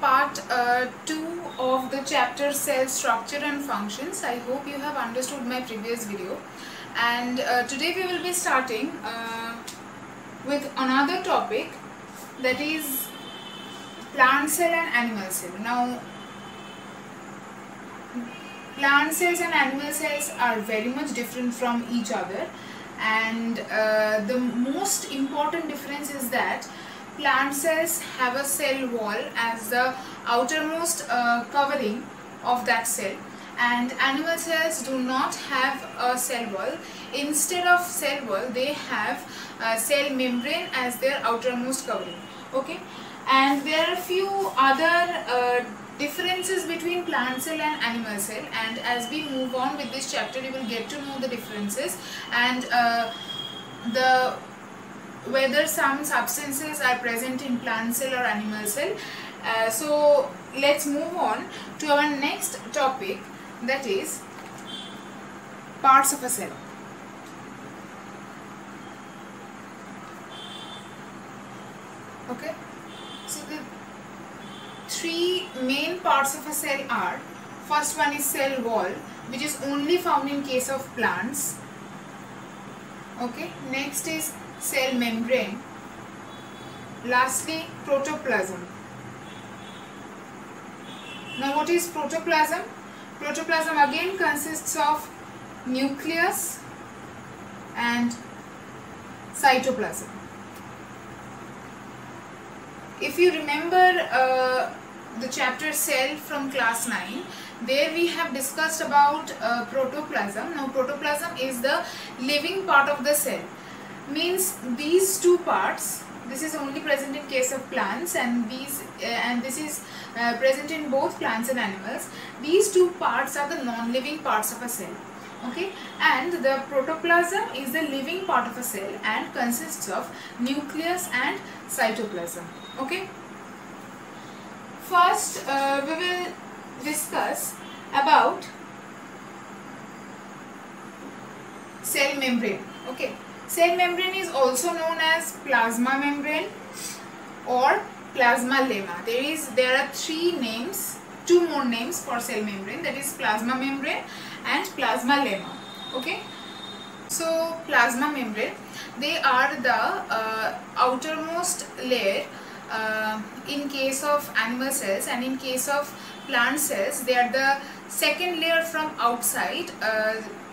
part 2 of the chapter cell structure and functions. I hope you have understood my previous video, and today we will be starting with another topic, that is plant cell and animal cell. Now, plant cells and animal cells are very much different from each other, and the most important difference is that plant cells have a cell wall as the outermost covering of that cell, and animal cells do not have a cell wall. Instead of cell wall, they have a cell membrane as their outermost covering. Okay, and there are a few other differences between plant cell and animal cell, and as we move on with this chapter you will get to know the differences and whether some substances are present in plant cell or animal cell. So let's move on to our next topic, that is parts of a cell. Okay, so the three main parts of a cell are: first one is cell wall, which is only found in case of plants. Okay, next is cell membrane, lastly protoplasm. Now, what is protoplasm? Protoplasm again consists of nucleus and cytoplasm. If you remember the chapter cell from class 9, there we have discussed about protoplasm. Now, protoplasm is the living part of the cell. Means these two parts, this is only present in case of plants, and this is present in both plants and animals. These two parts are the non-living parts of a cell. Okay, and the protoplasm is the living part of a cell and consists of nucleus and cytoplasm. Okay, first we will discuss about cell membrane. Okay, cell membrane is also known as plasma membrane or plasma lemma. There are two more names for cell membrane, that is plasma membrane and plasma lemma. Okay, so plasma membrane, they are the outermost layer in case of animal cells, and in case of plant cells they are the second layer from outside,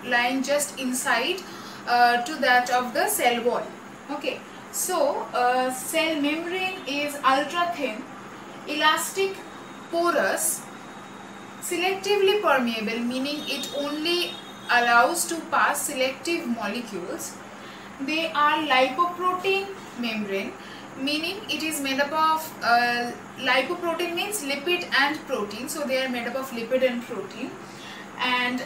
lying just inside to that of the cell wall. Okay, so cell membrane is ultra thin, elastic, porous, selectively permeable, meaning it only allows to pass selective molecules. They are lipoprotein membrane, meaning it is made up of lipoprotein means lipid and protein, so they are made up of lipid and protein, and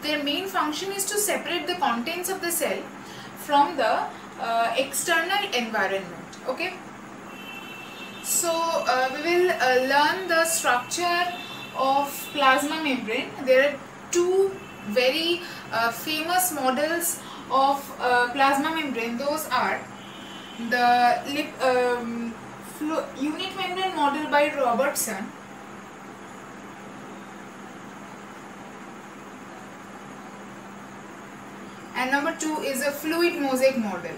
their main function is to separate the contents of the cell from the external environment. Okay, so we will learn the structure of plasma membrane. There are two very famous models of plasma membrane. Those are the unit membrane model by Robertson, and number 2 is a fluid mosaic model.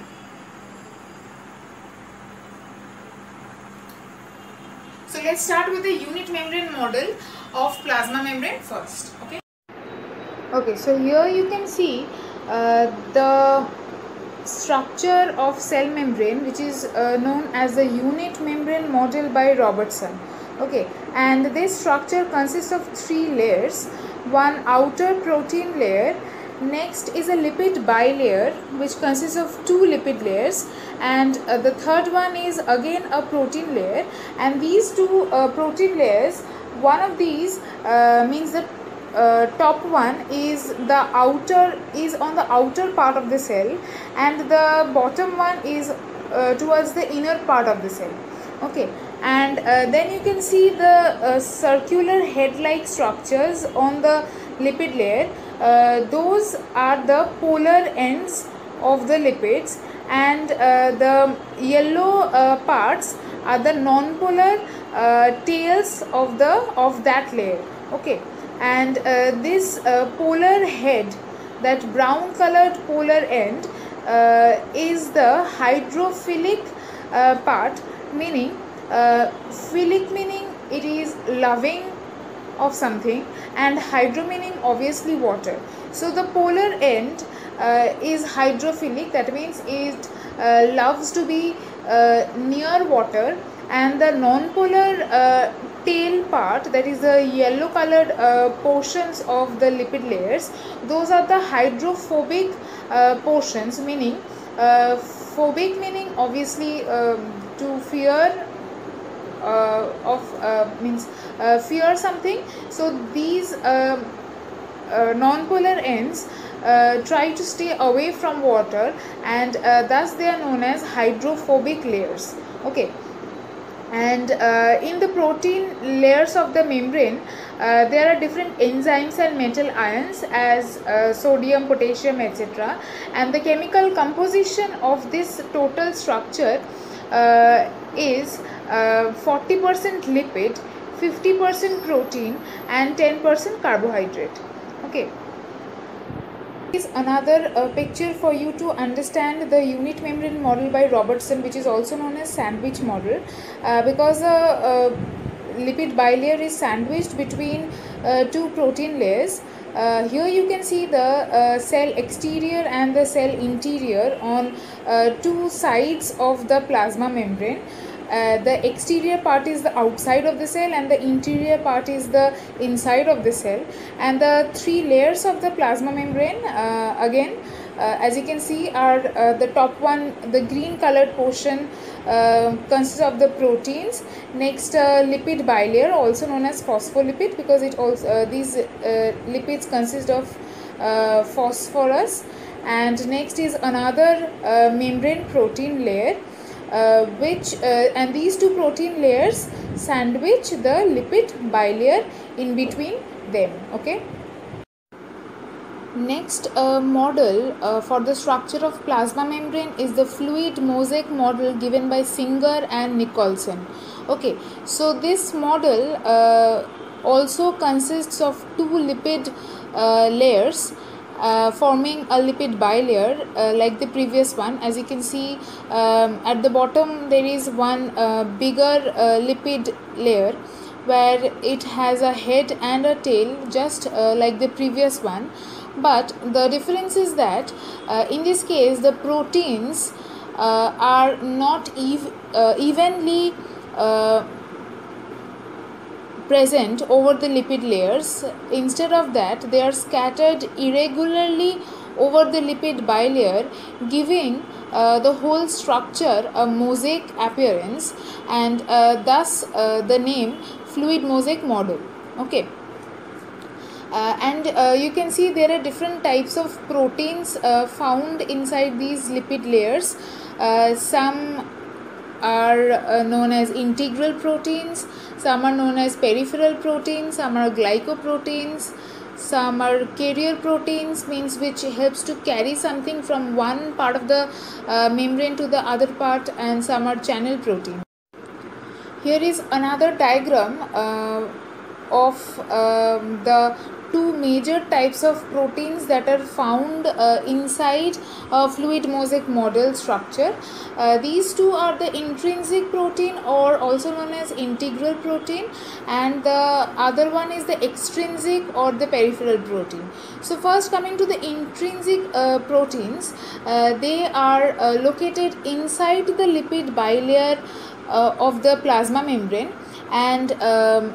So let's start with the unit membrane model of plasma membrane first. Okay, so here you can see the structure of cell membrane, which is known as the unit membrane model by Robertson. Okay, and this structure consists of three layers: one outer protein layer, next is a lipid bilayer which consists of two lipid layers, and the third one is again a protein layer. And these two protein layers, one of these means the top one is on the outer part of the cell, and the bottom one is towards the inner part of the cell. Okay, and then you can see the circular head-like structures on the lipid layer. Those are the polar ends of the lipids, and the yellow parts are the non-polar tails of that layer. Okay, and this polar head, that brown colored polar end, is the hydrophilic part, meaning philic meaning it is loving of something, and hydro meaning obviously water. So the polar end is hydrophilic, that means it loves to be near water, and the non-polar tail part, that is the yellow colored portions of the lipid layers, those are the hydrophobic portions, meaning phobic meaning obviously to fear means fear something. So these non-polar ends try to stay away from water, and thus they are known as hydrophobic layers. Okay, and in the protein layers of the membrane there are different enzymes and metal ions as sodium, potassium, etc., and the chemical composition of this total structure is 40% lipid, 50% protein, and 10% carbohydrate. Okay, is another picture for you to understand the unit membrane model by Robertson, which is also known as sandwich model, because the lipid bilayer is sandwiched between two protein layers. Here you can see the cell exterior and the cell interior on two sides of the plasma membrane. The exterior part is the outside of the cell, and the interior part is the inside of the cell, and the three layers of the plasma membrane again as you can see are the top one, the green colored portion consists of the proteins. Next, lipid bilayer, also known as phospholipid, because it also these lipids consist of phosphorus. And next is another membrane protein layer, and these two protein layers sandwich the lipid bilayer in between them. Okay. Next model for the structure of plasma membrane is the fluid mosaic model given by Singer and Nicholson. Okay, so this model also consists of two lipid layers forming a lipid bilayer like the previous one. As you can see, at the bottom there is one bigger lipid layer where it has a head and a tail, just like the previous one. But the difference is that in this case the proteins are not evenly present over the lipid layers. Instead of that, they are scattered irregularly over the lipid bilayer, giving the whole structure a mosaic appearance, and thus the name fluid mosaic model. Okay. And you can see there are different types of proteins found inside these lipid layers. Some are known as integral proteins, some are known as peripheral proteins, some are glycoproteins, some are carrier proteins, means which helps to carry something from one part of the membrane to the other part, and some are channel proteins. Here is another diagram of the two major types of proteins that are found inside a fluid mosaic model structure. These two are the intrinsic protein, or also known as integral protein, and the other one is the extrinsic or the peripheral protein. So first, coming to the intrinsic proteins, they are located inside the lipid bilayer of the plasma membrane, and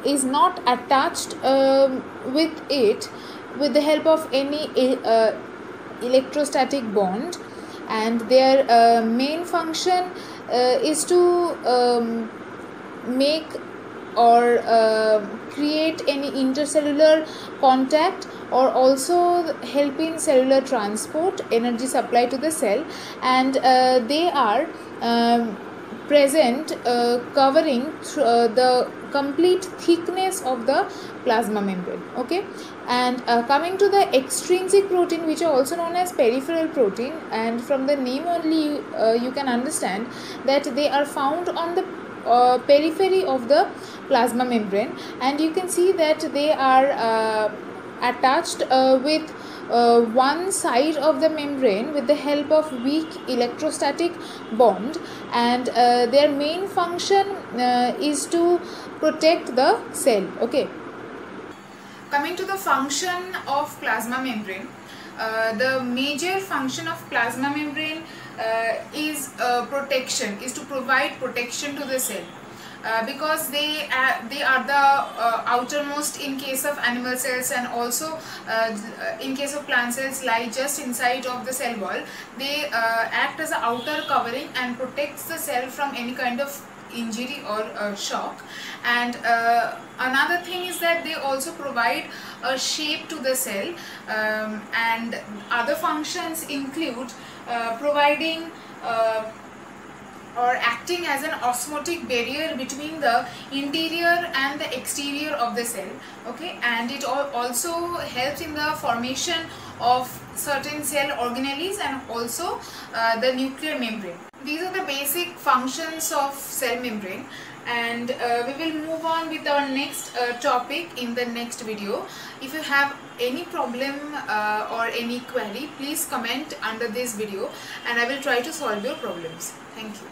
is not attached with it with the help of any electrostatic bond, and their main function is to make or create any intercellular contact, or also help in cellular transport, energy supply to the cell, and they are present covering the complete thickness of the plasma membrane. Okay, and coming to the extrinsic protein, which are also known as peripheral protein, and from the name only you can understand that they are found on the periphery of the plasma membrane, and you can see that they are attached with one side of the membrane with the help of weak electrostatic bond, and their main function is to protect the cell. Okay. Coming to the function of plasma membrane, the major function of plasma membrane is protection, is to provide protection to the cell. Because they are the outermost in case of animal cells, and also in case of plant cells lie just inside of the cell wall. They act as an outer covering and protects the cell from any kind of injury or shock. And another thing is that they also provide a shape to the cell, and other functions include providing or acting as an osmotic barrier between the interior and the exterior of the cell. Okay, and it also helps in the formation of certain cell organelles and also the nuclear membrane. These are the basic functions of cell membrane, and we will move on with our next topic in the next video. If you have any problem or any query, please comment under this video and I will try to solve your problems. Thank you.